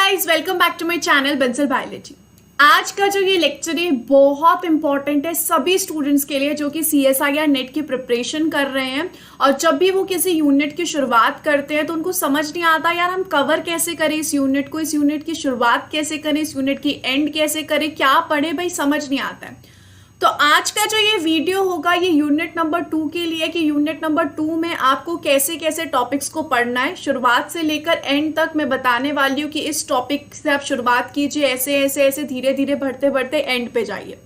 Guys, welcome back to my channel Bansal biology. आज का जो ये लेक्चर है बहुत इंपॉर्टेंट है सभी स्टूडेंट्स के लिए जो कि सीएसआई या नेट की प्रिपरेशन कर रहे हैं। और जब भी वो किसी यूनिट की शुरुआत करते हैं तो उनको समझ नहीं आता यार हम कवर कैसे करें इस यूनिट को, इस यूनिट की शुरुआत कैसे करें, इस यूनिट की एंड कैसे करें, क्या पढ़े, भाई समझ नहीं आता है। तो आज का जो ये वीडियो होगा ये यूनिट नंबर 2 के लिए कि यूनिट नंबर 2 में आपको कैसे कैसे टॉपिक्स को पढ़ना है शुरुआत से लेकर एंड तक। मैं बताने वाली हूँ कि इस टॉपिक से आप शुरुआत कीजिए, ऐसे ऐसे ऐसे धीरे धीरे बढ़ते बढ़ते एंड पे जाइए।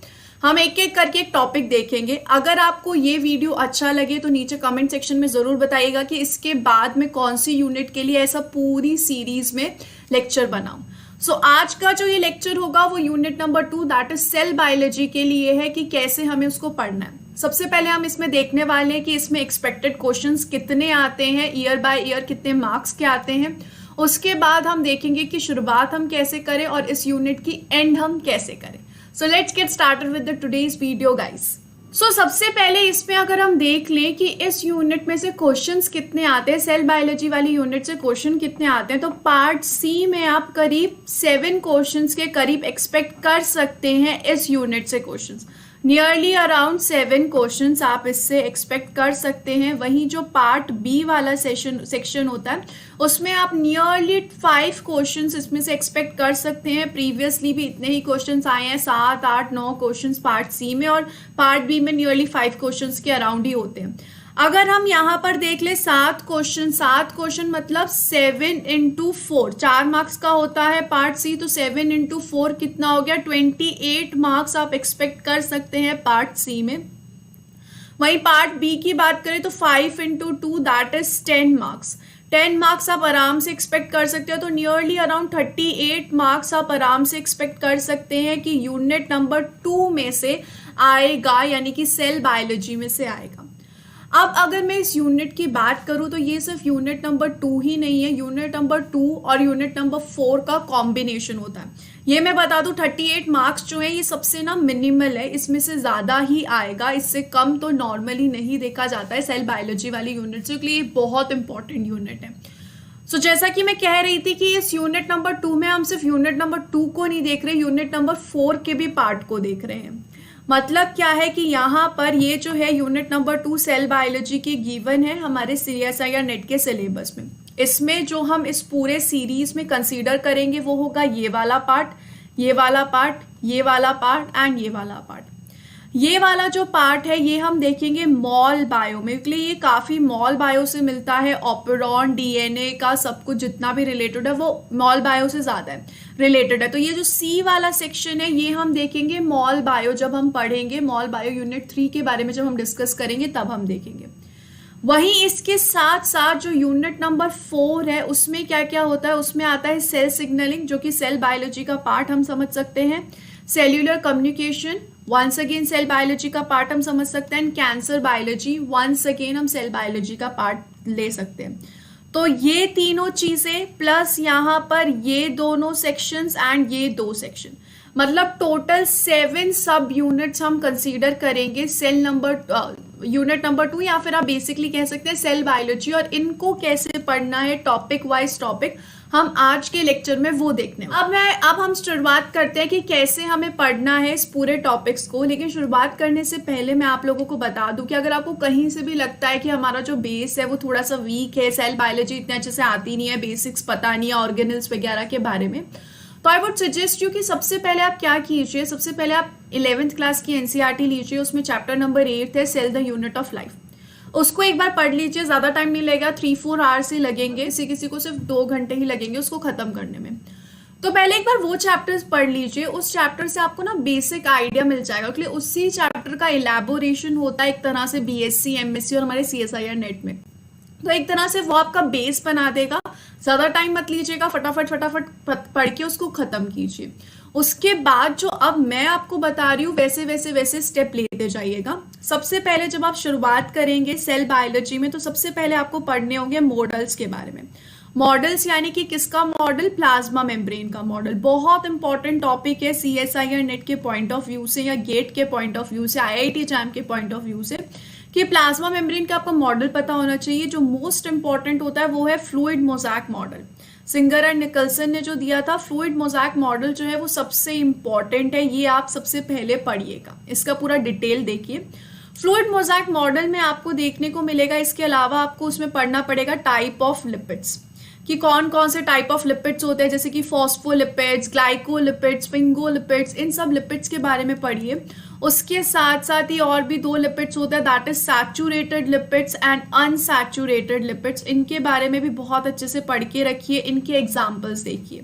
हम एक एक करके एक टॉपिक देखेंगे। अगर आपको ये वीडियो अच्छा लगे तो नीचे कमेंट सेक्शन में ज़रूर बताइएगा कि इसके बाद में कौन सी यूनिट के लिए ऐसा पूरी सीरीज में लेक्चर बनाऊँ। सो आज का जो ये लेक्चर होगा वो unit number 2 that is cell biology के लिए है कि कैसे हमें उसको पढ़ना है। सबसे पहले हम इसमें देखने वाले हैं कि इसमें एक्सपेक्टेड क्वेश्चंस कितने आते हैं, ईयर बाय ईयर कितने मार्क्स के आते हैं। उसके बाद हम देखेंगे कि शुरुआत हम कैसे करें और इस यूनिट की एंड हम कैसे करें। So let's get started with the today's video guys. सबसे पहले इसमें अगर हम देख लें कि इस यूनिट में से क्वेश्चंस कितने आते हैं, सेल बायोलॉजी वाली यूनिट से क्वेश्चन कितने आते हैं, तो पार्ट सी में आप करीब 7 क्वेश्चंस के करीब एक्सपेक्ट कर सकते हैं इस यूनिट से क्वेश्चंस। नियरली अराउंड 7 क्वेश्चंस आप इससे एक्सपेक्ट कर सकते हैं। वहीं जो पार्ट बी वाला सेक्शन होता है उसमें आप नियरली 5 क्वेश्चंस इसमें से एक्सपेक्ट कर सकते हैं। प्रीवियसली भी इतने ही क्वेश्चंस आए हैं, 7, 8, 9 क्वेश्चंस पार्ट सी में, और पार्ट बी में नियरली 5 क्वेश्चंस के अराउंड ही होते हैं। अगर हम यहाँ पर देख ले 7 क्वेश्चन मतलब 7 इंटू 4, 4 मार्क्स का होता है पार्ट सी, तो 7 इंटू 4 कितना हो गया, 28 मार्क्स आप एक्सपेक्ट कर सकते हैं पार्ट सी में। वहीं पार्ट बी की बात करें तो 5 into 2 that is 10 marks. 10 marks आप आराम से एक्सपेक्ट कर सकते हो, तो नियरली अराउंड 38 मार्क्स आप आराम से एक्सपेक्ट कर सकते हैं कि यूनिट नंबर 2 में से आएगा, यानी कि सेल बायोलॉजी में से आएगा। अब अगर मैं इस यूनिट की बात करूं तो ये सिर्फ यूनिट नंबर 2 ही नहीं है, यूनिट नंबर 2 और यूनिट नंबर 4 का कॉम्बिनेशन होता है। ये मैं बता दूं 38 मार्क्स जो है ये सबसे ना मिनिमल है, इसमें से ज़्यादा ही आएगा, इससे कम तो नॉर्मली नहीं देखा जाता है सेल बायोलॉजी वाली यूनिट से, इसलिए ये बहुत इंपॉर्टेंट यूनिट है। जैसा कि मैं कह रही थी कि इस यूनिट नंबर 2 में हम सिर्फ यूनिट नंबर 2 को नहीं देख रहे, यूनिट नंबर 4 के भी पार्ट को देख रहे हैं। मतलब क्या है कि यहाँ पर ये जो है यूनिट नंबर 2 सेल बायोलॉजी की गिवन है हमारे सीएसआई या नेट के सिलेबस में। इसमें जो हम इस पूरे सीरीज में कंसीडर करेंगे वो होगा ये वाला पार्ट, ये वाला पार्ट, ये वाला पार्ट एंड ये वाला पार्ट। ये वाला जो पार्ट है ये हम देखेंगे मॉल बायो में, इसलिए ये काफ़ी मॉल बायो से मिलता है। ऑपरॉन, डीएनए का सब कुछ जितना भी रिलेटेड है वो मॉल बायो से ज़्यादा है रिलेटेड है। तो ये जो सी वाला सेक्शन है ये हम देखेंगे मॉल बायो, जब हम पढ़ेंगे मॉल बायो यूनिट 3 के बारे में जब हम डिस्कस करेंगे तब हम देखेंगे। वहीं इसके साथ साथ जो यूनिट नंबर 4 है उसमें क्या क्या होता है, उसमें आता है सेल सिग्नलिंग जो कि सेल बायोलॉजी का पार्ट हम समझ सकते हैं। Cellular communication once again cell biology का पार्ट हम समझ सकते हैं। कैंसर बायोलॉजी वंस अगेन हम सेल बायोलॉजी का पार्ट ले सकते हैं। तो ये तीनों चीजें प्लस यहाँ पर ये दोनों सेक्शंस एंड ये 2 सेक्शन, मतलब टोटल 7 सब यूनिट्स हम कंसीडर करेंगे सेल नंबर यूनिट नंबर 2, या फिर आप बेसिकली कह सकते हैं सेल बायोलॉजी। और इनको कैसे पढ़ना है टॉपिक वाइज टॉपिक हम आज के लेक्चर में वो देखने हैं। अब हम शुरुआत करते हैं कि कैसे हमें पढ़ना है इस पूरे टॉपिक्स को। लेकिन शुरुआत करने से पहले मैं आप लोगों को बता दूं कि अगर आपको कहीं से भी लगता है कि हमारा जो बेस है वो थोड़ा सा वीक है, सेल बायोलॉजी इतने अच्छे से आती नहीं है, बेसिक्स पता नहीं है ऑर्गेनल्स वगैरह के बारे में, तो आई वुड सजेस्ट यू कि सबसे पहले आप क्या कीजिए, सबसे पहले आप 11th क्लास की एनसीईआरटी लीजिए। उसमें चैप्टर नंबर 8 है cell the unit of life. उसको एक बार पढ़ लीजिए, ज़्यादा टाइम नहीं लगेगा, 3-4 आवर्स ही लगेंगे, किसी को सिर्फ 2 घंटे ही लगेंगे उसको ख़त्म करने में। तो पहले एक बार वो चैप्टर्स पढ़ लीजिए, उस चैप्टर से आपको ना बेसिक आइडिया मिल जाएगा, क्योंकि उसी चैप्टर का इलेबोरेशन होता है एक तरह से बीएससी, एमएससी और हमारे सीएसआईआर नेट में। तो एक तरह से वो आपका बेस बना देगा। ज़्यादा टाइम मत लीजिएगा, फटाफट पढ़ के उसको ख़त्म कीजिए। उसके बाद जो अब मैं आपको बता रही हूँ वैसे स्टेप लेते जाइएगा। सबसे पहले जब आप शुरुआत करेंगे सेल बायोलॉजी में तो सबसे पहले आपको पढ़ने होंगे मॉडल्स के बारे में। मॉडल्स यानी कि किसका मॉडल, प्लाज्मा मेम्ब्रेन का मॉडल। बहुत इंपॉर्टेंट टॉपिक है सीएसआईआर नेट के पॉइंट ऑफ व्यू से या गेट के पॉइंट ऑफ व्यू से, आईआईटी जैम के पॉइंट ऑफ व्यू से, कि प्लाज्मा मेम्ब्रेन का आपको मॉडल पता होना चाहिए। जो मोस्ट इंपॉर्टेंट होता है वो है fluid mosaic model. Singer and Nicholson ने जो दिया था, फ्लूइड मोज़ेक मॉडल जो है वो सबसे इंपॉर्टेंट है, ये आप सबसे पहले पढ़िएगा, इसका पूरा डिटेल देखिए। फ्लूइड मोज़ेक मॉडल में आपको देखने को मिलेगा, इसके अलावा आपको उसमें पढ़ना पड़ेगा टाइप ऑफ लिपिड्स, कि कौन कौन से टाइप ऑफ लिपिड्स होते हैं, जैसे कि फॉस्फोलिपिड्स, ग्लाइकोलिपिड्स, स्फिंगोलिपिड्स, इन सब लिपिड्स के बारे में पढ़िए। उसके साथ साथ ही और भी 2 लिपिड्स होते हैं, that is saturated lipids and unsaturated lipids, इनके बारे में भी बहुत अच्छे से पढ़ के रखिए, इनके एग्जाम्पल्स देखिए।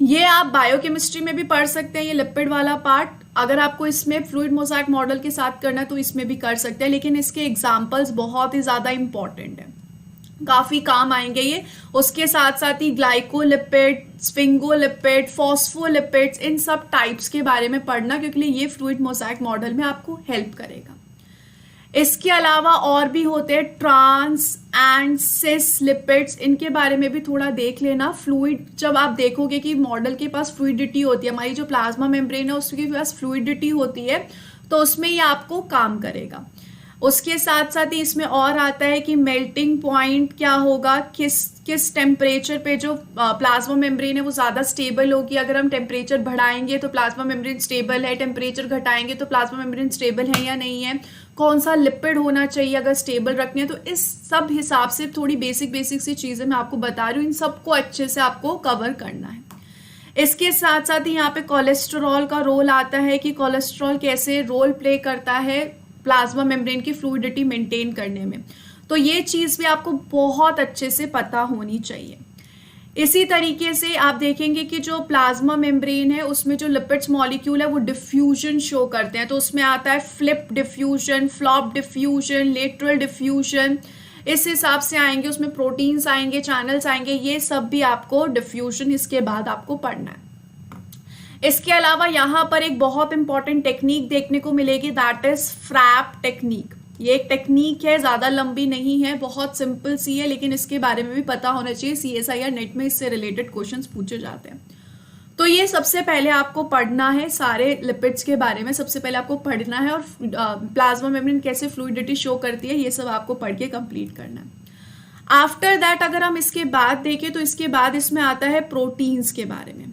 ये आप बायोकेमिस्ट्री में भी पढ़ सकते हैं, ये लिपिड वाला पार्ट, अगर आपको इसमें फ्लूइड मोज़ेक मॉडल के साथ करना है तो इसमें भी कर सकते हैं, लेकिन इसके एग्जाम्पल्स बहुत ही ज़्यादा इंपॉर्टेंट है, काफी काम आएंगे ये। उसके साथ साथ ही ग्लाइकोलिपिड, स्फिंगोलिपिड, फॉस्फोलिपिड्स, इन सब टाइप्स के बारे में पढ़ना, क्योंकि ये फ्लूइड मोज़ेक मॉडल में आपको हेल्प करेगा। इसके अलावा और भी होते हैं ट्रांस एंड सिस लिपिड्स, इनके बारे में भी थोड़ा देख लेना। फ्लूइड, जब आप देखोगे कि मॉडल के पास फ्लूइडिटी होती है, हमारी जो प्लाज्मा मेम्ब्रेन है उसके पास फ्लूइडिटी होती है, तो उसमें ये आपको काम करेगा। उसके साथ साथ ही इसमें और आता है कि मेल्टिंग पॉइंट क्या होगा, किस टेम्परेचर पे जो प्लाज्मा मेम्ब्रेन है वो ज़्यादा स्टेबल होगी। अगर हम टेम्परेचर बढ़ाएंगे तो प्लाज्मा मेम्ब्रेन स्टेबल है, टेम्परेचर घटाएंगे तो प्लाज्मा मेम्ब्रेन स्टेबल है या नहीं है, कौन सा लिपिड होना चाहिए अगर स्टेबल रखनी है। तो इस सब हिसाब से थोड़ी बेसिक सी चीज़ें मैं आपको बता रही हूँ, इन सबको अच्छे से आपको कवर करना है। इसके साथ साथ ही यहाँ पे कोलेस्ट्रॉल का रोल आता है, कि कोलेस्ट्रॉल कैसे रोल प्ले करता है प्लाज्मा मेम्ब्रेन की फ्लूइडिटी मेंटेन करने में, तो ये चीज़ भी आपको बहुत अच्छे से पता होनी चाहिए। इसी तरीके से आप देखेंगे कि जो प्लाज्मा मेम्ब्रेन है उसमें जो लिपिड्स मॉलिक्यूल है वो डिफ्यूजन शो करते हैं, तो उसमें आता है flip diffusion, flop diffusion, lateral diffusion, इस हिसाब से आएंगे। उसमें प्रोटीन्स आएंगे, चैनल्स आएंगे, ये सब भी आपको डिफ्यूजन इसके बाद आपको पढ़ना है। इसके अलावा यहाँ पर एक बहुत इंपॉर्टेंट टेक्निक देखने को मिलेगी, दैट इज फ्रैप टेक्निक। ये एक टेक्निक है, ज़्यादा लंबी नहीं है, बहुत सिंपल सी है, लेकिन इसके बारे में भी पता होना चाहिए, CSIR नेट में इससे रिलेटेड क्वेश्चंस पूछे जाते हैं। तो ये सबसे पहले आपको पढ़ना है, सारे लिपिड्स के बारे में सबसे पहले आपको पढ़ना है, और प्लाज्मा मेम्ब्रेन कैसे फ्लूइडिटी शो करती है ये सब आपको पढ़ के कंप्लीट करना है। आफ्टर दैट अगर हम इसके बाद देखें तो इसके बाद इसमें आता है प्रोटीन्स के बारे में,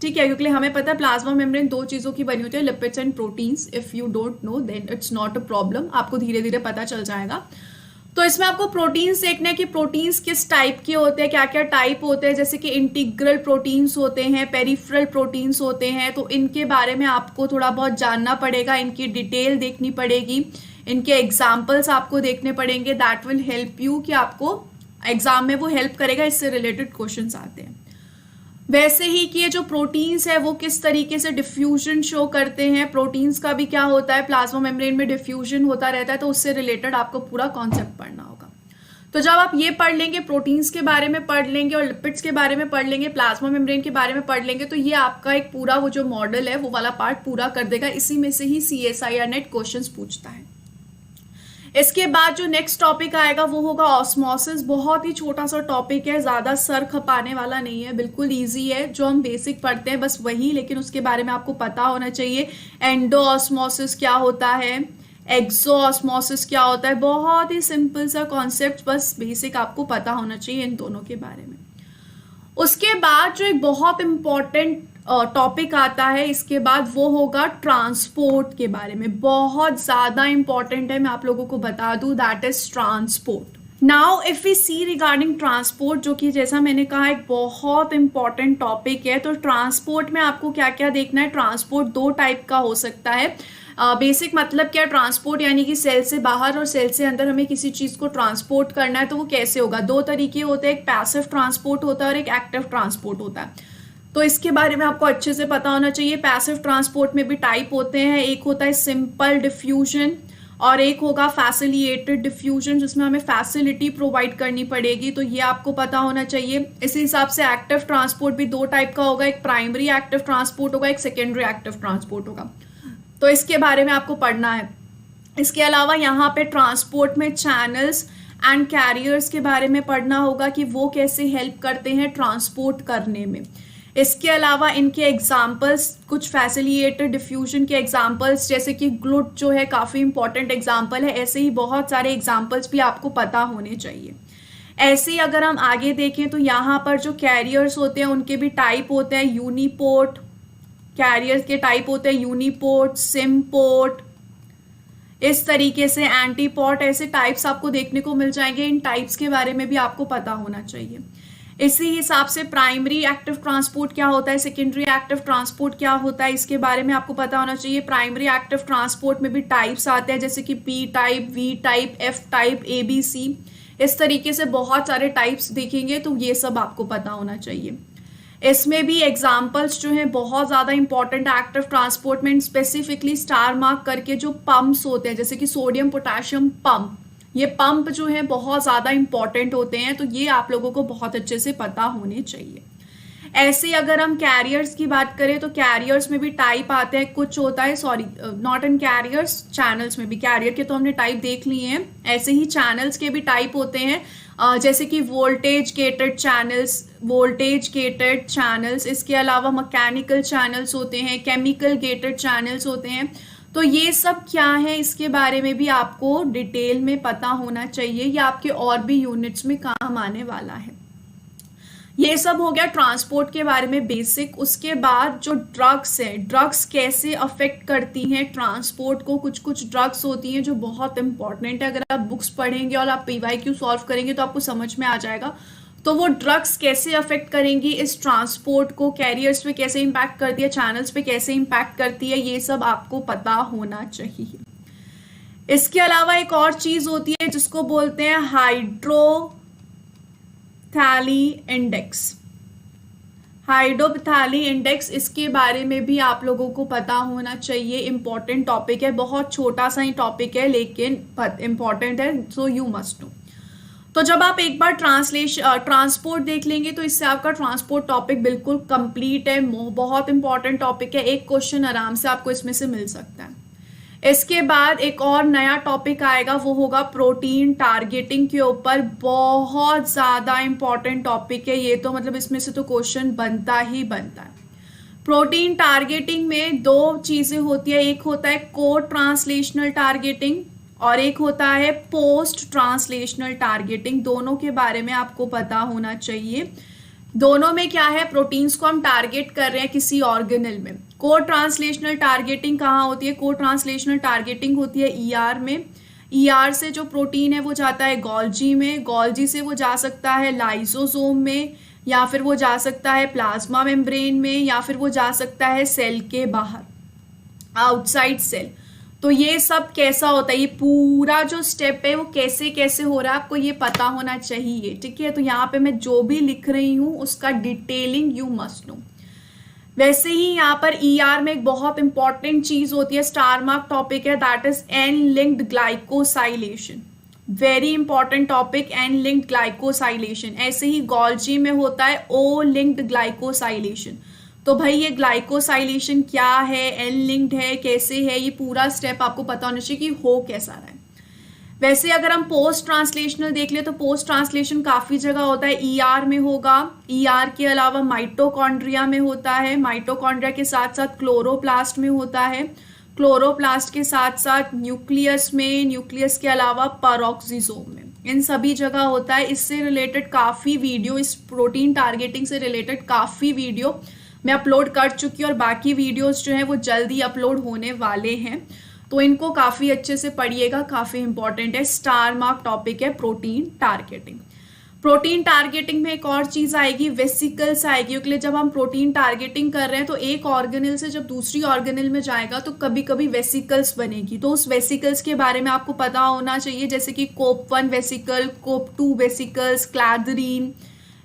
ठीक है, क्योंकि हमें पता है प्लाज्मा मेम्ब्रेन 2 चीज़ों की बनी होती है, lipids and proteins. If you don't know then it's not a problem, आपको धीरे धीरे पता चल जाएगा। तो इसमें आपको प्रोटीन्स देखना है कि प्रोटीन्स किस टाइप के होते हैं, क्या क्या टाइप होते हैं, जैसे कि इंटीग्रल प्रोटीन्स होते हैं, पेरिफेरल प्रोटीन्स होते हैं, तो इनके बारे में आपको थोड़ा बहुत जानना पड़ेगा, इनकी डिटेल देखनी पड़ेगी, इनके एग्जाम्पल्स आपको देखने पड़ेंगे, दैट विल हेल्प यू, कि आपको एग्जाम में वो हेल्प करेगा, इससे रिलेटेड क्वेश्चंस आते हैं। वैसे ही कि ये जो प्रोटीन्स है वो किस तरीके से डिफ्यूजन शो करते हैं, प्रोटीन्स का भी क्या होता है, प्लाज्मा मेम्ब्रेन में डिफ्यूजन होता रहता है, तो उससे रिलेटेड आपको पूरा कॉन्सेप्ट पढ़ना होगा। तो जब आप ये पढ़ लेंगे, प्रोटीन्स के बारे में पढ़ लेंगे और लिपिड्स के बारे में पढ़ लेंगे, प्लाज्मा मेम्ब्रेन के बारे में पढ़ लेंगे, तो ये आपका एक पूरा वो जो मॉडल है वो वाला पार्ट पूरा कर देगा। इसी में से ही CSIR नेट क्वेश्चंस पूछता है। इसके बाद जो नेक्स्ट टॉपिक आएगा वो होगा ऑस्मोसिस। बहुत ही छोटा सा टॉपिक है, ज़्यादा सर खपाने वाला नहीं है, बिल्कुल इजी है, जो हम बेसिक पढ़ते हैं बस वही, लेकिन उसके बारे में आपको पता होना चाहिए। एंडो ऑस्मोसिस क्या होता है, एक्सो ऑस्मोसिस क्या होता है, बहुत ही सिंपल सा कॉन्सेप्ट, बस बेसिक आपको पता होना चाहिए इन दोनों के बारे में। उसके बाद जो एक बहुत इंपॉर्टेंट टॉपिक आता है इसके बाद वो होगा ट्रांसपोर्ट के बारे में, बहुत ज़्यादा इंपॉर्टेंट है, मैं आप लोगों को बता दूं, that is transport. Now if we see regarding transport, जो कि जैसा मैंने कहा एक बहुत इंपॉर्टेंट टॉपिक है, तो ट्रांसपोर्ट में आपको क्या क्या देखना है। ट्रांसपोर्ट 2 टाइप का हो सकता है। बेसिक मतलब क्या, ट्रांसपोर्ट यानी कि सेल से बाहर और सेल से अंदर हमें किसी चीज़ को ट्रांसपोर्ट करना है, तो वो कैसे होगा। 2 तरीके होते हैं, एक पैसिव ट्रांसपोर्ट होता है और एक एक्टिव ट्रांसपोर्ट होता है, तो इसके बारे में आपको अच्छे से पता होना चाहिए। पैसिव ट्रांसपोर्ट में भी टाइप होते हैं, एक होता है सिंपल डिफ्यूजन और एक होगा फैसिलिटेटेड डिफ्यूजन, जिसमें हमें फैसिलिटी प्रोवाइड करनी पड़ेगी, तो ये आपको पता होना चाहिए। इसी हिसाब से एक्टिव ट्रांसपोर्ट भी 2 टाइप का होगा, एक प्राइमरी एक्टिव ट्रांसपोर्ट होगा, एक सेकेंडरी एक्टिव ट्रांसपोर्ट होगा, तो इसके बारे में आपको पढ़ना है। इसके अलावा यहाँ पे ट्रांसपोर्ट में चैनल्स एंड कैरियर्स के बारे में पढ़ना होगा कि वो कैसे हेल्प करते हैं ट्रांसपोर्ट करने में। इसके अलावा इनके एग्जाम्पल्स, कुछ फैसिलिटेटेड डिफ्यूजन के एग्जाम्पल्स, जैसे कि ग्लूट जो है काफ़ी इंपॉर्टेंट एग्जाम्पल है, ऐसे ही बहुत सारे एग्जाम्पल्स भी आपको पता होने चाहिए। ऐसे ही अगर हम आगे देखें तो यहाँ पर जो कैरियर्स होते हैं उनके भी टाइप होते हैं, यूनिपोर्ट, कैरियर्स के टाइप होते हैं यूनिपोर्ट, सिमपोर्ट, इस तरीके से एंटीपोर्ट, ऐसे टाइप्स आपको देखने को मिल जाएंगे। इन टाइप्स के बारे में भी आपको पता होना चाहिए। इसी हिसाब से प्राइमरी एक्टिव ट्रांसपोर्ट क्या होता है, सेकेंडरी एक्टिव ट्रांसपोर्ट क्या होता है, इसके बारे में आपको पता होना चाहिए। प्राइमरी एक्टिव ट्रांसपोर्ट में भी टाइप्स आते हैं, जैसे कि P type, V type, F type, A B C, इस तरीके से बहुत सारे टाइप्स देखेंगे, तो ये सब आपको पता होना चाहिए। इसमें भी एग्जाम्पल्स जो हैं बहुत ज़्यादा इंपॉर्टेंट एक्टिव ट्रांसपोर्ट में, स्पेसिफिकली स्टार मार्क करके जो पंप्स होते हैं, जैसे कि सोडियम पोटेशियम पंप, ये पंप जो है बहुत ज़्यादा इंपॉर्टेंट होते हैं, तो ये आप लोगों को बहुत अच्छे से पता होने चाहिए। ऐसे अगर हम कैरियर्स की बात करें तो कैरियर्स में भी टाइप आते हैं, कुछ होता है, sorry not in carriers, channels में भी, कैरियर के तो हमने टाइप देख लिए हैं, ऐसे ही चैनल्स के भी टाइप होते हैं, जैसे कि voltage gated channels, voltage gated channels, इसके अलावा मैकेनिकल चैनल्स होते हैं, केमिकल गेटेड चैनल्स होते हैं। तो ये सब क्या है, इसके बारे में भी आपको डिटेल में पता होना चाहिए, या आपके और भी यूनिट्स में काम आने वाला है। ये सब हो गया ट्रांसपोर्ट के बारे में बेसिक। उसके बाद जो ड्रग्स है, ड्रग्स कैसे अफेक्ट करती हैं ट्रांसपोर्ट को, कुछ कुछ ड्रग्स होती हैं जो बहुत इंपॉर्टेंट है, अगर आप बुक्स पढ़ेंगे और आप PYQ सॉल्व करेंगे तो आपको समझ में आ जाएगा। तो वो ड्रग्स कैसे अफेक्ट करेंगी इस ट्रांसपोर्ट को, कैरियर्स पे कैसे इम्पैक्ट करती है, चैनल्स पे कैसे इम्पैक्ट करती है, ये सब आपको पता होना चाहिए। इसके अलावा एक और चीज होती है जिसको बोलते हैं हाइड्रोपैथी इंडेक्स, हाइड्रोपैथी इंडेक्स, इसके बारे में भी आप लोगों को पता होना चाहिए। इंपॉर्टेंट टॉपिक है, बहुत छोटा सा ही टॉपिक है लेकिन इंपॉर्टेंट है, सो यू मस्ट नो। तो जब आप एक बार ट्रांसपोर्ट देख लेंगे तो इससे आपका ट्रांसपोर्ट टॉपिक बिल्कुल कंप्लीट है, बहुत इंपॉर्टेंट टॉपिक है, एक क्वेश्चन आराम से आपको इसमें से मिल सकता है। इसके बाद एक और नया टॉपिक आएगा, वो होगा प्रोटीन टारगेटिंग के ऊपर, बहुत ज़्यादा इंपॉर्टेंट टॉपिक है ये, तो मतलब इसमें से तो क्वेश्चन बनता ही बनता है। प्रोटीन टारगेटिंग में दो चीज़ें होती है, एक होता है को ट्रांसलेशनल टारगेटिंग और एक होता है पोस्ट ट्रांसलेशनल टारगेटिंग। दोनों के बारे में आपको पता होना चाहिए। दोनों में क्या है, प्रोटीन्स को हम टारगेट कर रहे हैं किसी ऑर्गेनल में। को ट्रांसलेशनल टारगेटिंग कहाँ होती है, को ट्रांसलेशनल टारगेटिंग होती है ER में। ER से जो प्रोटीन है वो जाता है गोल्जी में, गोल्जी से वो जा सकता है लाइसोसोम में, या फिर वो जा सकता है प्लाज्मा मेम्ब्रेन में, या फिर वो जा सकता है सेल के बाहर, आउटसाइड सेल। तो ये सब कैसा होता है, ये पूरा जो स्टेप है वो कैसे कैसे हो रहा है आपको ये पता होना चाहिए, ठीक है। तो यहाँ पे मैं जो भी लिख रही हूँ उसका डिटेलिंग यू मस्ट नो। वैसे ही यहाँ पर ER में एक बहुत इंपॉर्टेंट चीज होती है, स्टार मार्क टॉपिक है, that is N linked glycosylation, very important topic, N linked glycosylation. ऐसे ही गोल्जी में होता है O लिंक्ड ग्लाइकोसाइलेशन। तो भाई ये ग्लाइकोसाइलेशन क्या है, एन लिंक्ड है, कैसे है, ये पूरा स्टेप आपको पता होना चाहिए कि हो कैसा रहा है। वैसे अगर हम पोस्ट ट्रांसलेशनल देख ले तो पोस्ट ट्रांसलेशन काफ़ी जगह होता है, ER में होगा, ER के अलावा माइटोकॉन्ड्रिया में होता है, माइटोकॉन्ड्रिया के साथ साथ क्लोरोप्लास्ट में होता है, क्लोरोप्लास्ट के साथ साथ न्यूक्लियस में, न्यूक्लियस के अलावा पेरोक्सिसोम में, इन सभी जगह होता है। इससे रिलेटेड काफ़ी वीडियो, इस प्रोटीन टारगेटिंग से रिलेटेड काफ़ी वीडियो मैं अपलोड कर चुकी हूँ और बाकी वीडियोस जो हैं वो जल्दी अपलोड होने वाले हैं, तो इनको काफ़ी अच्छे से पढ़िएगा, काफ़ी इंपॉर्टेंट है, स्टार मार्क टॉपिक है प्रोटीन टारगेटिंग। प्रोटीन टारगेटिंग में एक और चीज़ आएगी, वेसिकल्स आएगी, क्योंकि जब हम प्रोटीन टारगेटिंग कर रहे हैं तो एक ऑर्गेनल से जब दूसरी ऑर्गेनल में जाएगा तो कभी कभी वेसिकल्स बनेगी, तो उस वेसिकल्स के बारे में आपको पता होना चाहिए, जैसे कि COP1 वेसिकल, COP2 वेसिकल्स, क्लैदरीन,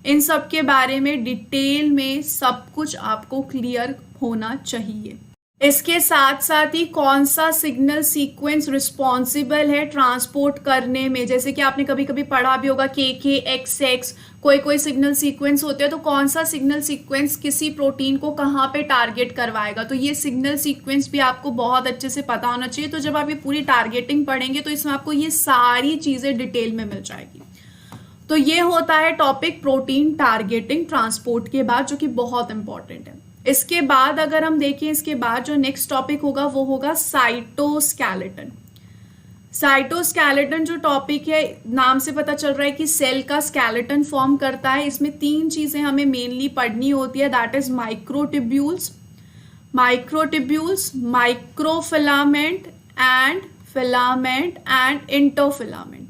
इन सब के बारे में डिटेल में सब कुछ आपको क्लियर होना चाहिए। इसके साथ साथ ही कौन सा सिग्नल सीक्वेंस रिस्पॉन्सिबल है ट्रांसपोर्ट करने में, जैसे कि आपने कभी कभी पढ़ा भी होगा KK, कोई सिग्नल सीक्वेंस होते हैं, तो कौन सा सिग्नल सीक्वेंस किसी प्रोटीन को कहाँ पे टारगेट करवाएगा, तो ये सिग्नल सीक्वेंस भी आपको बहुत अच्छे से पता होना चाहिए। तो जब आप ये पूरी टारगेटिंग पढ़ेंगे तो इसमें आपको ये सारी चीज़ें डिटेल में मिल जाएगी। तो ये होता है टॉपिक प्रोटीन टारगेटिंग ट्रांसपोर्ट के बाद, जो कि बहुत इंपॉर्टेंट है। इसके बाद अगर हम देखें, इसके बाद जो नेक्स्ट टॉपिक होगा वो होगा साइटोस्केलेटन। साइटोस्केलेटन जो टॉपिक है, नाम से पता चल रहा है कि सेल का स्केलेटन फॉर्म करता है। इसमें 3 चीजें हमें मेनली पढ़नी होती है, that is microtubules, microfilament and interfilament.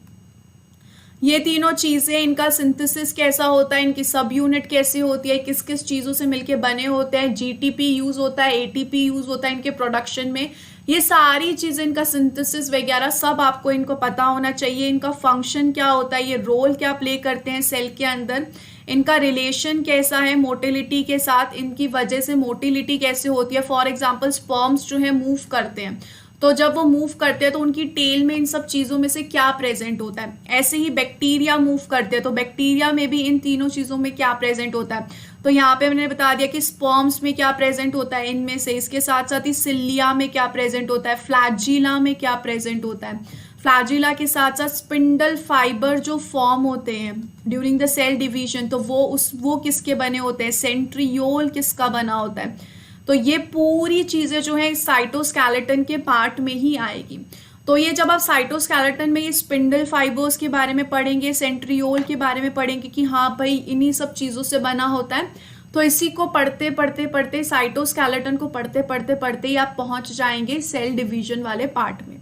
ये तीनों चीजें, इनका सिंथेसिस कैसा होता है, इनकी सब यूनिट कैसी होती है, किस किस चीजों से मिलके बने होते हैं, जीटीपी यूज होता है, एटीपी यूज होता है इनके प्रोडक्शन में, ये सारी चीजें, इनका सिंथेसिस वगैरह सब आपको इनको पता होना चाहिए। इनका फंक्शन क्या होता है, ये रोल क्या प्ले करते हैं सेल के अंदर, इनका रिलेशन कैसा है मोटिलिटी के साथ, इनकी वजह से मोटिलिटी कैसे होती है। फॉर एग्जाम्पल स्पर्म्स जो है मूव करते हैं, तो जब वो मूव करते हैं तो उनकी टेल में इन सब चीजों में से क्या प्रेजेंट होता है। ऐसे ही बैक्टीरिया मूव करते हैं, तो बैक्टीरिया में भी इन तीनों चीजों में क्या प्रेजेंट होता है। तो यहाँ पे मैंने बता दिया कि स्पर्म्स में क्या प्रेजेंट होता है इनमें से, इसके साथ साथ ही सिलिया में क्या प्रेजेंट होता है, फ्लैजिला में क्या प्रेजेंट होता है, फ्लैजिला के साथ साथ स्पिंडल फाइबर जो फॉर्म होते हैं ड्यूरिंग द सेल डिवीजन, तो वो किसके बने होते हैं, सेंट्रियोल किसका बना होता है। तो ये पूरी चीजें जो है साइटोस्केलेटन के पार्ट में ही आएगी। तो ये जब आप साइटोस्केलेटन में ये स्पिंडल फाइबर्स के बारे में पढ़ेंगे, सेंट्रियोल के बारे में पढ़ेंगे कि हाँ भाई इन्हीं सब चीजों से बना होता है, तो इसी को पढ़ते पढ़ते साइटोस्केलेटन को पढ़ते ही आप पहुंच जाएंगे सेल डिवीजन वाले पार्ट में।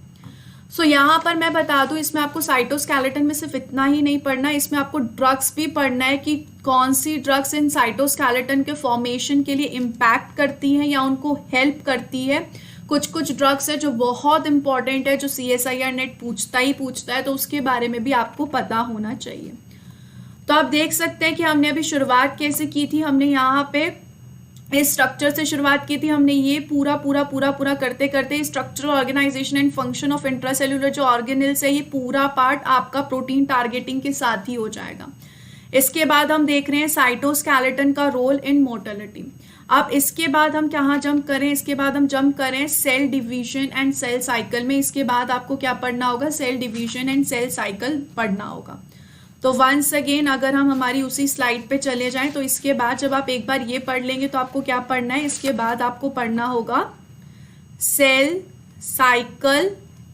सो यहाँ पर मैं बता दूं, इसमें आपको साइटोस्केलेटन में सिर्फ इतना ही नहीं पढ़ना, इसमें आपको ड्रग्स भी पढ़ना है कि कौन सी ड्रग्स इन साइटोस्केलेटन के फॉर्मेशन के लिए इम्पैक्ट करती हैं या उनको हेल्प करती है। कुछ ड्रग्स है जो बहुत इंपॉर्टेंट है, जो CSIR नेट पूछता है, तो उसके बारे में भी आपको पता होना चाहिए। तो आप देख सकते हैं कि हमने अभी शुरुआत कैसे की थी, हमने यहाँ पे इस स्ट्रक्चर से शुरुआत की थी, हमने ये पूरा करते structure, organization and function of intracellular जो ऑर्गेनेल्स है, ये पूरा पार्ट आपका प्रोटीन टारगेटिंग के साथ ही हो जाएगा। इसके बाद हम देख रहे हैं साइटोस्केलेटन का रोल इन मोटिलिटी। अब इसके बाद हम कहाँ जंप करें, इसके बाद हम जंप करें cell division and cell cycle में। इसके बाद आपको क्या पढ़ना होगा, cell division and cell cycle पढ़ना होगा। तो वंस अगेन अगर हम हमारी उसी स्लाइड पे चले जाएं, तो इसके बाद जब आप एक बार ये पढ़ लेंगे तो आपको क्या पढ़ना है, इसके बाद आपको पढ़ना होगा cell cycle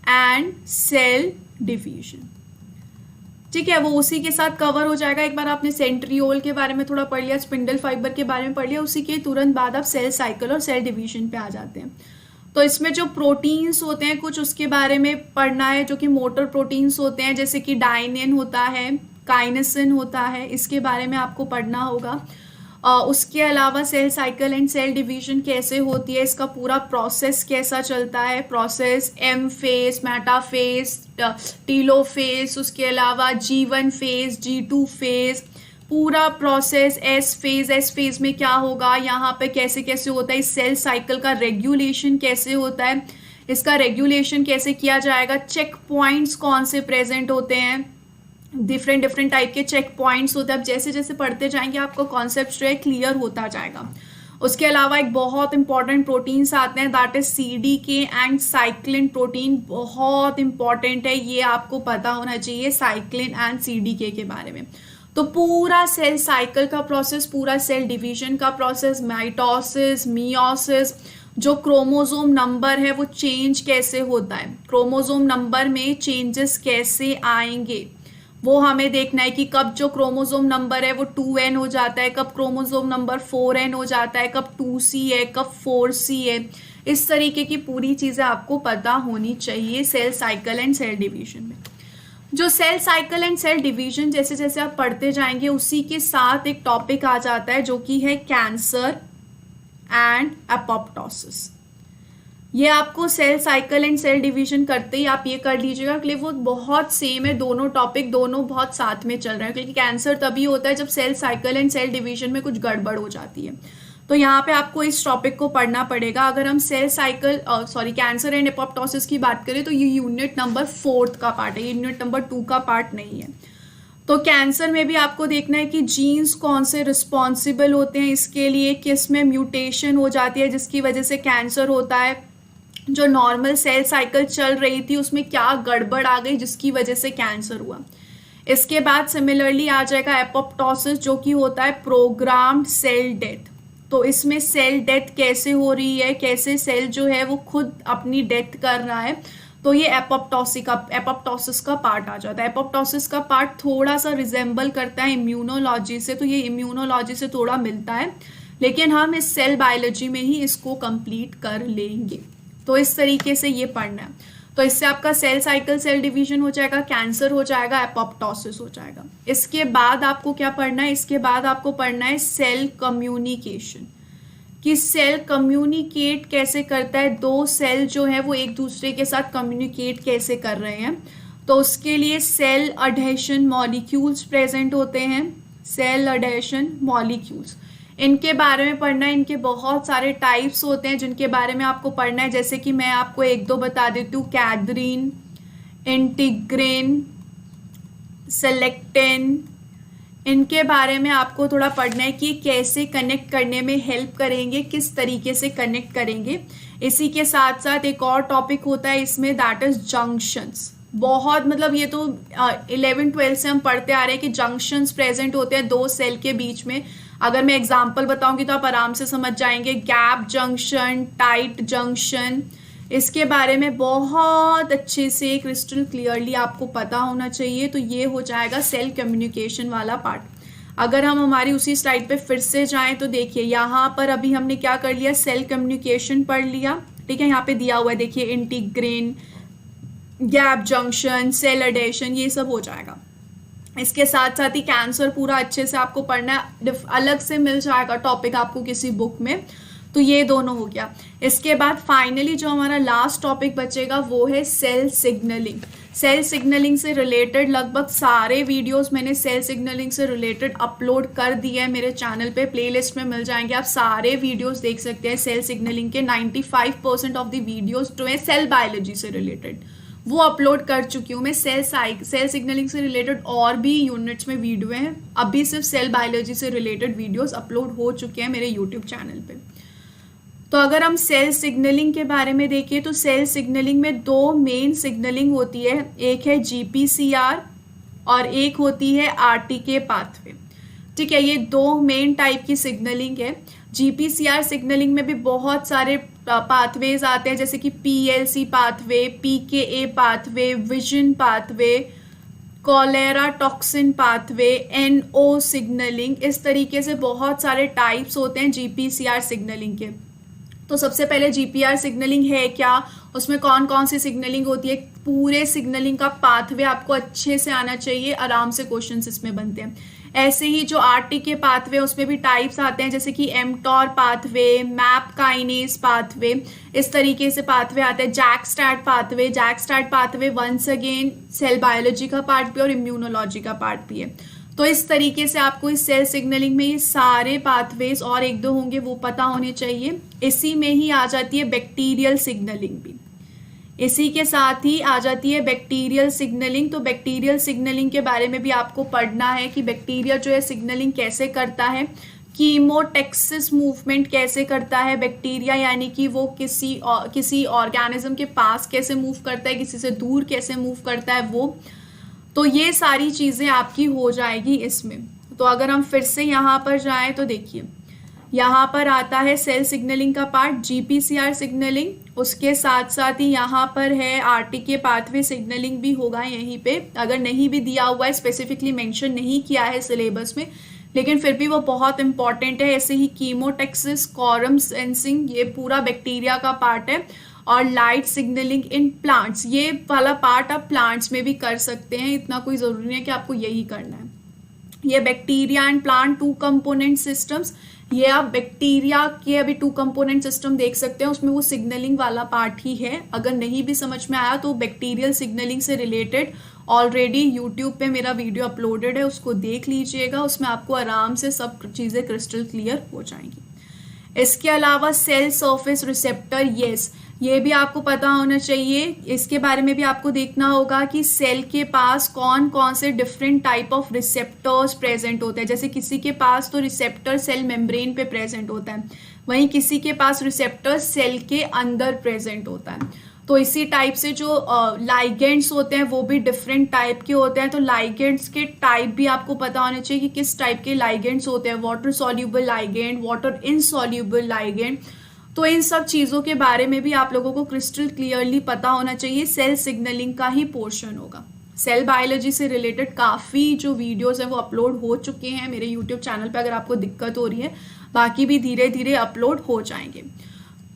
and cell division. ठीक है, वो उसी के साथ कवर हो जाएगा। एक बार आपने सेंट्रियोल के बारे में थोड़ा पढ़ लिया, स्पिंडल फाइबर के बारे में पढ़ लिया, उसी के तुरंत बाद आप सेल साइकिल और सेल डिवीजन पे आ जाते हैं। तो इसमें जो प्रोटीन्स होते हैं कुछ उसके बारे में पढ़ना है, जो कि मोटर प्रोटीन्स होते हैं, जैसे कि डायनिन होता है, काइनेसिन होता है, इसके बारे में आपको पढ़ना होगा। उसके अलावा cell cycle and cell division कैसे होती है, इसका पूरा प्रोसेस कैसा चलता है, process M phase, metaphase, telophase, उसके अलावा G1 फेज, G2 फेज, पूरा प्रोसेस एस फेज में क्या होगा, यहाँ पे कैसे कैसे होता है, इस सेल साइकिल का रेगुलेशन कैसे होता है, इसका रेगुलेशन कैसे किया जाएगा, चेक पॉइंट्स कौन से प्रेजेंट होते हैं, डिफरेंट टाइप के चेक पॉइंट्स होते हैं। अब जैसे जैसे पढ़ते जाएंगे आपको कॉन्सेप्ट जो है क्लियर होता जाएगा। उसके अलावा एक बहुत इंपॉर्टेंट प्रोटीन्स आते हैं, that is CDK and cyclin protein, बहुत इंपॉर्टेंट है, ये आपको पता होना चाहिए साइक्लिन एंड CDK के बारे में। तो पूरा सेल साइकिल का प्रोसेस, पूरा सेल डिवीजन का प्रोसेस, माइटोसिस, मियोसिस, जो क्रोमोसोम नंबर है वो चेंज कैसे होता है, क्रोमोसोम नंबर में चेंजेस कैसे आएंगे, वो हमें देखना है कि कब जो क्रोमोसोम नंबर है वो 2N हो जाता है, कब क्रोमोसोम नंबर 4N हो जाता है, कब 2C है, कब 4C है। इस तरीके की पूरी चीज़ें आपको पता होनी चाहिए cell cycle and cell division में। जो cell cycle and cell division जैसे जैसे आप पढ़ते जाएंगे उसी के साथ एक टॉपिक आ जाता है जो कि है कैंसर एंड एपोप्टोसिस। ये आपको cell cycle and cell division करते ही आप ये कर लीजिएगा कि वो बहुत सेम है, दोनों टॉपिक दोनों बहुत साथ में चल रहे हैं, क्योंकि कैंसर तभी होता है जब cell cycle and cell division में कुछ गड़बड़ हो जाती है। तो यहाँ पे आपको इस टॉपिक को पढ़ना पड़ेगा। अगर हम cell cycle cancer and apoptosis की बात करें तो ये यूनिट नंबर 4 का पार्ट है, यूनिट नंबर 2 का पार्ट नहीं है। तो कैंसर में भी आपको देखना है कि जीन्स कौन से रिस्पॉन्सिबल होते हैं इसके लिए, किस में म्यूटेशन हो जाती है जिसकी वजह से कैंसर होता है, जो नॉर्मल सेल साइकिल चल रही थी उसमें क्या गड़बड़ आ गई जिसकी वजह से कैंसर हुआ। इसके बाद सिमिलरली आ जाएगा एपोप्टोसिस, जो कि होता है प्रोग्राम्ड सेल डेथ। तो इसमें सेल डेथ कैसे हो रही है, कैसे सेल जो है वो खुद अपनी डेथ कर रहा है, तो ये एपोप्टोसिस का पार्ट आ जाता है। एपोप्टोसिस का पार्ट थोड़ा सा रिजेंबल करता है इम्यूनोलॉजी से, तो ये इम्यूनोलॉजी से थोड़ा मिलता है, लेकिन हम इस सेल बायोलॉजी में ही इसको कंप्लीट कर लेंगे। तो इस तरीके से ये पढ़ना है। तो इससे आपका सेल साइकिल, सेल डिवीजन हो जाएगा, कैंसर हो जाएगा, एपोप्टोसिस हो जाएगा। इसके बाद आपको क्या पढ़ना है? इसके बाद आपको पढ़ना है सेल कम्युनिकेशन, कि सेल कम्युनिकेट कैसे करता है, दो सेल जो है वो एक दूसरे के साथ कम्युनिकेट कैसे कर रहे हैं। तो उसके लिए सेल अडहेशन मॉलिक्यूल्स प्रेजेंट होते हैं, सेल अडहेशन मॉलिक्यूल्स, इनके बारे में पढ़ना है। इनके बहुत सारे टाइप्स होते हैं जिनके बारे में आपको पढ़ना है, जैसे कि मैं आपको एक दो बता देती हूँ, कैडरीन, इंटीग्रिन, सेलेक्टिन, इनके बारे में आपको थोड़ा पढ़ना है कि कैसे कनेक्ट करने में हेल्प करेंगे, किस तरीके से कनेक्ट करेंगे। इसी के साथ साथ एक और टॉपिक होता है इसमें, दैट इज जंक्शंस। बहुत मतलब ये तो 11-12 से हम पढ़ते आ रहे हैं कि जंक्शंस प्रेजेंट होते हैं दो सेल के बीच में। अगर मैं एग्जांपल बताऊंगी तो आप आराम से समझ जाएंगे। गैप जंक्शन, टाइट जंक्शन, इसके बारे में बहुत अच्छे से क्रिस्टल क्लियरली आपको पता होना चाहिए। तो ये हो जाएगा सेल कम्युनिकेशन वाला पार्ट। अगर हम हमारी उसी स्लाइड पे फिर से जाएं तो देखिए यहाँ पर अभी हमने क्या कर लिया, सेल कम्युनिकेशन पढ़ लिया, ठीक है। यहाँ पे दिया हुआ है देखिए, इंटीग्रिन, गैप जंक्शन, सेल अडेशन, ये सब हो जाएगा। इसके साथ साथ ही कैंसर पूरा अच्छे से आपको पढ़ना है, अलग से मिल जाएगा टॉपिक आपको किसी बुक में। तो ये दोनों हो गया। इसके बाद फाइनली जो हमारा लास्ट टॉपिक बचेगा वो है सेल सिग्नलिंग। सेल सिग्नलिंग से रिलेटेड लगभग सारे वीडियोस मैंने सेल सिग्नलिंग से रिलेटेड अपलोड कर दिए हैं मेरे चैनल पे, प्लेलिस्ट में मिल जाएंगे, आप सारे वीडियोस देख सकते हैं। सेल सिग्नलिंग के 95% ऑफ द वीडियोस जो है सेल बायोलॉजी से रिलेटेड वो अपलोड कर चुकी हूँ मैं। सेल सिग्नलिंग से रिलेटेड और भी यूनिट्स में वीडियो हैं, अभी सिर्फ सेल बायोलॉजी से रिलेटेड वीडियोस अपलोड हो चुके हैं मेरे यूट्यूब चैनल पे। तो अगर हम सेल सिग्नलिंग के बारे में देखें तो सेल सिग्नलिंग में दो मेन सिग्नलिंग होती है, एक है GPCR और एक होती है RTK पाथवे, ठीक है। ये दो मेन टाइप की सिग्नलिंग है। GPCR सिग्नलिंग में भी बहुत सारे पाथवेज आते हैं, जैसे कि PLC pathway, PKA pathway, vision pathway, cholera toxin pathway, NO signalling, इस तरीके से बहुत सारे टाइप्स होते हैं GPCR सिग्नलिंग के। तो सबसे पहले GPR सिग्नलिंग है क्या, उसमें कौन कौन सी सिग्नलिंग होती है, पूरे सिग्नलिंग का पाथवे आपको अच्छे से आना चाहिए, आराम से क्वेश्चंस इसमें बनते हैं। ऐसे ही जो RTK पाथवे उसमें भी टाइप्स आते हैं, जैसे कि mTOR pathway, map kinase pathway, इस तरीके से पाथवे आते हैं। JAK STAT pathway once again cell biology का पार्ट भी और इम्यूनोलॉजी का पार्ट भी है। तो इस तरीके से आपको इस सेल सिग्नलिंग में ये सारे पाथवेज और एक दो होंगे वो पता होने चाहिए। इसी में ही आ जाती है बैक्टीरियल सिग्नलिंग भी, इसी के साथ ही आ जाती है बैक्टीरियल सिग्नलिंग। तो बैक्टीरियल सिग्नलिंग के बारे में भी आपको पढ़ना है कि बैक्टीरिया जो है सिग्नलिंग कैसे करता है, कीमोटेक्सिस मूवमेंट कैसे करता है बैक्टीरिया, यानी कि वो किसी ऑर्गेनिज्म के पास कैसे मूव करता है, किसी से दूर कैसे मूव करता है वो। तो ये सारी चीज़ें आपकी हो जाएगी इसमें। तो अगर हम फिर से यहाँ पर जाएं तो देखिए, यहाँ पर आता है सेल सिग्नलिंग का पार्ट, GPCR सिग्नलिंग, उसके साथ साथ ही यहाँ पर है RTK पाथवे सिग्नलिंग भी होगा यहीं पे। अगर नहीं भी दिया हुआ है, स्पेसिफिकली मेंशन नहीं किया है सिलेबस में, लेकिन फिर भी वो बहुत इंपॉर्टेंट है। ऐसे ही कीमोटेक्सिस, क्वारम सेंसिंग, ये पूरा बैक्टीरिया का पार्ट है। और लाइट सिग्नलिंग इन प्लांट्स, ये वाला पार्ट आप प्लांट्स में भी कर सकते हैं, इतना कोई ज़रूरी नहीं है कि आपको यही करना है। ये bacteria and plant 2 component systems, ये आप बैक्टीरिया के अभी 2 कंपोनेंट सिस्टम देख सकते हैं, उसमें वो सिग्नलिंग वाला पार्ट ही है। अगर नहीं भी समझ में आया तो बैक्टीरियल सिग्नलिंग से रिलेटेड ऑलरेडी यूट्यूब पे मेरा वीडियो अपलोडेड है, उसको देख लीजिएगा, उसमें आपको आराम से सब चीज़ें क्रिस्टल क्लियर हो जाएंगी। इसके अलावा सेल सरफेस रिसेप्टर, यस, ये भी आपको पता होना चाहिए। इसके बारे में भी आपको देखना होगा कि सेल के पास कौन कौन से different type of receptors present होते हैं। जैसे किसी के पास तो रिसेप्टर सेल मेम्ब्रेन पे प्रेजेंट होता है, वहीं किसी के पास रिसेप्टर सेल के अंदर प्रेजेंट होता है। तो इसी टाइप से जो लाइगेंड्स होते हैं वो भी डिफरेंट टाइप के होते हैं। तो लाइगेंड्स के टाइप भी आपको पता होने चाहिए कि किस टाइप के लाइगेंड्स होते हैं, water soluble ligand, water insoluble ligand. तो इन सब चीज़ों के बारे में भी आप लोगों को क्रिस्टल क्लियरली पता होना चाहिए। सेल सिग्नलिंग का ही पोर्शन होगा। सेल बायोलॉजी से रिलेटेड काफ़ी जो वीडियोस हैं वो अपलोड हो चुके हैं मेरे यूट्यूब चैनल पे, अगर आपको दिक्कत हो रही है। बाकी भी धीरे धीरे अपलोड हो जाएंगे।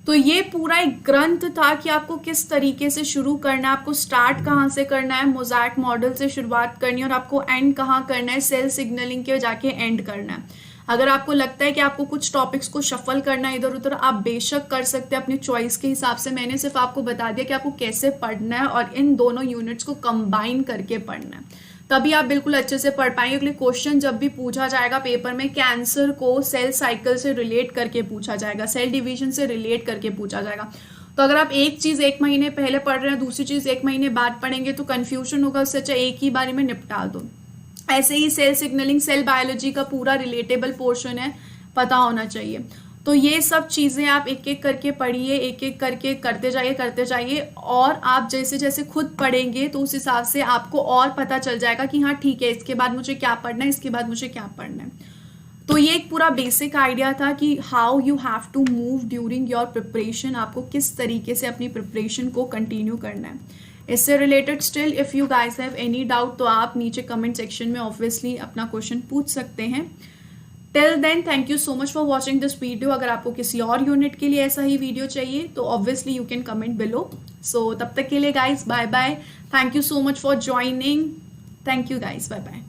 तो ये पूरा एक ग्रंथ था कि आपको किस तरीके से शुरू करना है, आपको स्टार्ट कहाँ से करना है, मोज़ैक मॉडल से शुरुआत करनी है और आपको एंड कहाँ करना है, सेल सिग्नलिंग के जाके एंड करना है। अगर आपको लगता है कि आपको कुछ टॉपिक्स को शफल करना है इधर उधर, आप बेशक कर सकते हैं अपनी चॉइस के हिसाब से। मैंने सिर्फ आपको बता दिया कि आपको कैसे पढ़ना है और इन दोनों यूनिट्स को कंबाइन करके पढ़ना है, तभी आप बिल्कुल अच्छे से पढ़ पाएंगे। क्योंकि क्वेश्चन जब भी पूछा जाएगा पेपर में, कैंसर को सेल साइकिल से रिलेट करके पूछा जाएगा, सेल डिवीजन से रिलेट करके पूछा जाएगा। तो अगर आप एक चीज़ 1 महीने पहले पढ़ रहे हैं, दूसरी चीज़ 1 महीने बाद पढ़ेंगे तो कन्फ्यूजन होगा। उससे अच्छा एक ही बारी में निपटा दो। ऐसे ही सेल सिग्नलिंग, सेल बायोलॉजी का पूरा रिलेटेबल पोर्शन है, पता होना चाहिए। तो ये सब चीज़ें आप एक एक करके पढ़िए, एक एक करके करते जाइए और आप जैसे जैसे खुद पढ़ेंगे तो उस हिसाब से आपको और पता चल जाएगा कि हाँ ठीक है, इसके बाद मुझे क्या पढ़ना है, इसके बाद मुझे क्या पढ़ना है। तो ये एक पूरा बेसिक आइडिया था कि how you have to move during your preparation, आपको किस तरीके से अपनी प्रिपरेशन को कंटिन्यू करना है। इससे related still if you guys have any doubt तो आप नीचे कमेंट सेक्शन में ऑब्वियसली अपना क्वेश्चन पूछ सकते हैं। Till then thank you so much for watching this video. अगर आपको किसी और यूनिट के लिए ऐसा ही वीडियो चाहिए तो obviously you can comment below. So तब तक के लिए guys bye bye, thank you so much for joining, thank you guys, bye bye.